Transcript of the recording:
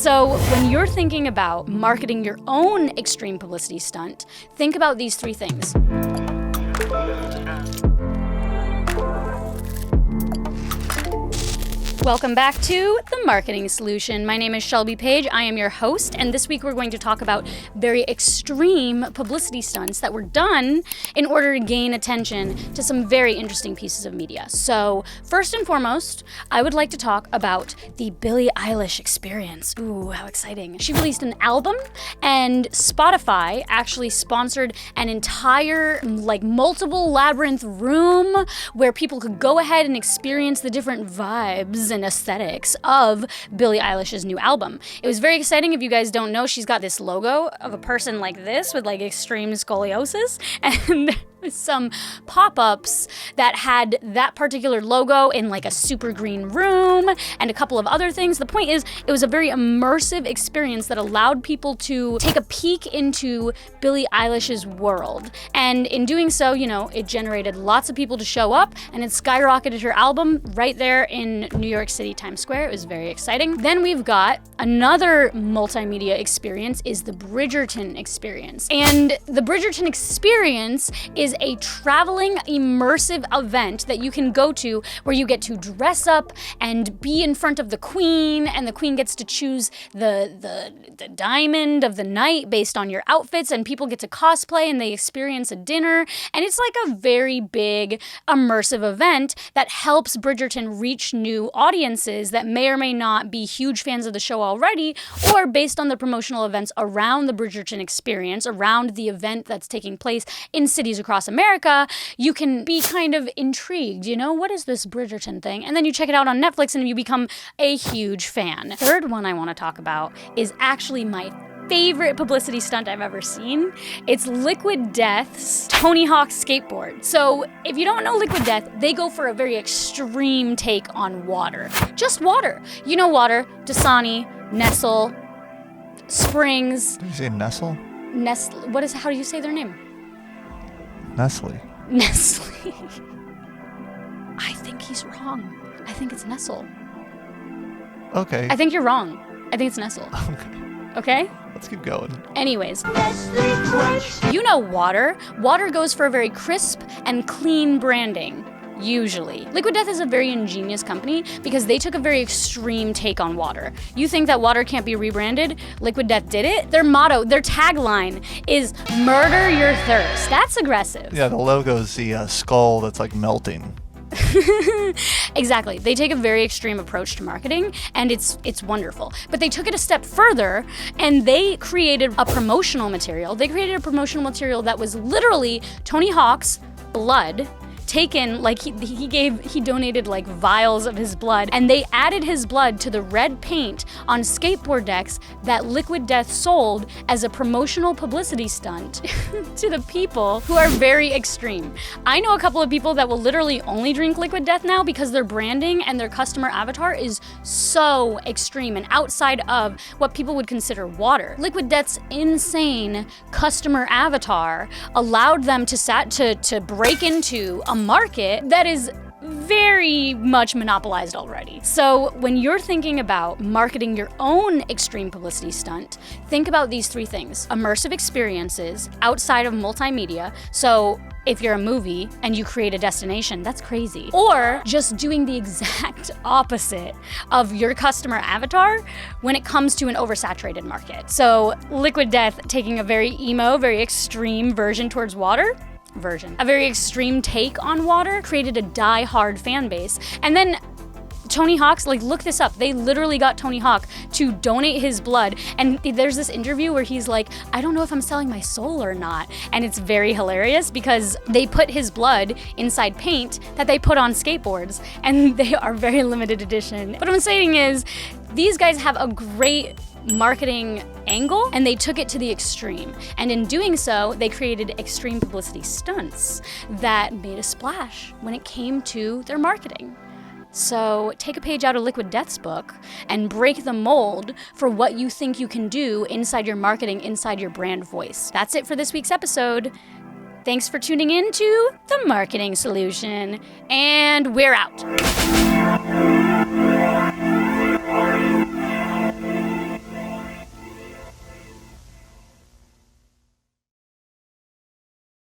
So when you're thinking about marketing your own extreme publicity stunt, think about these three things. Welcome back to The Marketing Solution. My name is Shelby Paige. I am your host, and this week we're going to talk about very extreme publicity stunts that were done in order to gain attention to some very interesting pieces of media. So, first and foremost, I would like to talk about the Billie Eilish experience. Ooh, how exciting. She released an album, and Spotify actually sponsored an entire, multiple labyrinth room where people could go ahead and experience the different vibes and aesthetics of Billie Eilish's new album. It was very exciting. If you guys don't know, she's got this logo of a person like this with extreme scoliosis, and some pop-ups that had that particular logo in a super green room and a couple of other things. The point is, it was a very immersive experience that allowed people to take a peek into Billie Eilish's world. And in doing so, it generated lots of people to show up, and it skyrocketed her album right there in New York City, Times Square. It was very exciting. Then we've got another multimedia experience, is the Bridgerton experience. And the Bridgerton experience is a traveling immersive event that you can go to where you get to dress up and be in front of the queen, and the queen gets to choose the diamond of the night based on your outfits, and people get to cosplay and they experience a dinner, and it's a very big immersive event that helps Bridgerton reach new audiences that may or may not be huge fans of the show already, or based on the promotional events around the Bridgerton experience, around the event that's taking place in cities across America, you can be kind of intrigued, what is this Bridgerton thing? And then you check it out on Netflix and you become a huge fan. Third one I want to talk about is actually my favorite publicity stunt I've ever seen. It's Liquid Death's Tony Hawk skateboard. So if you don't know Liquid Death, they go for a very extreme take on water. Just water. Water, Dasani, Nestle, Springs. Did you say Nestle? How do you say their name? Nestle. I think he's wrong. I think it's Nestle. Okay. I think you're wrong. I think it's Nestle. Okay? Let's keep going. Anyways. Water. Water goes for a very crisp and clean branding. Usually. Liquid Death is a very ingenious company because they took a very extreme take on water. You think that water can't be rebranded? Liquid Death did it. Their motto, their tagline is murder your thirst. That's aggressive. Yeah, the logo is the skull that's melting. Exactly. They take a very extreme approach to marketing, and it's wonderful. But they took it a step further, and they created a promotional material. They created a promotional material that was literally Tony Hawk's blood taken, he donated vials of his blood, and they added his blood to the red paint on skateboard decks that Liquid Death sold as a promotional publicity stunt to the people who are very extreme. I know a couple of people that will literally only drink Liquid Death now because their branding and their customer avatar is so extreme and outside of what people would consider water. Liquid Death's insane customer avatar allowed them to break into a market that is very much monopolized already. So when you're thinking about marketing your own extreme publicity stunt, think about these three things: immersive experiences outside of multimedia. So if you're a movie and you create a destination, that's crazy. Or just doing the exact opposite of your customer avatar when it comes to an oversaturated market. So Liquid Death taking a very emo, very extreme version towards water, a very extreme take on water, created a die-hard fan base. And then Tony Hawk's, look this up. They literally got Tony Hawk to donate his blood. And there's this interview where he's like, I don't know if I'm selling my soul or not. And it's very hilarious because they put his blood inside paint that they put on skateboards, and they are very limited edition. What I'm saying is, these guys have a great marketing angle, and they took it to the extreme. And in doing so, they created extreme publicity stunts that made a splash when it came to their marketing. So take a page out of Liquid Death's book and break the mold for what you think you can do inside your marketing, inside your brand voice. That's it for this week's episode. Thanks for tuning in to The Marketing Solution, and we're out.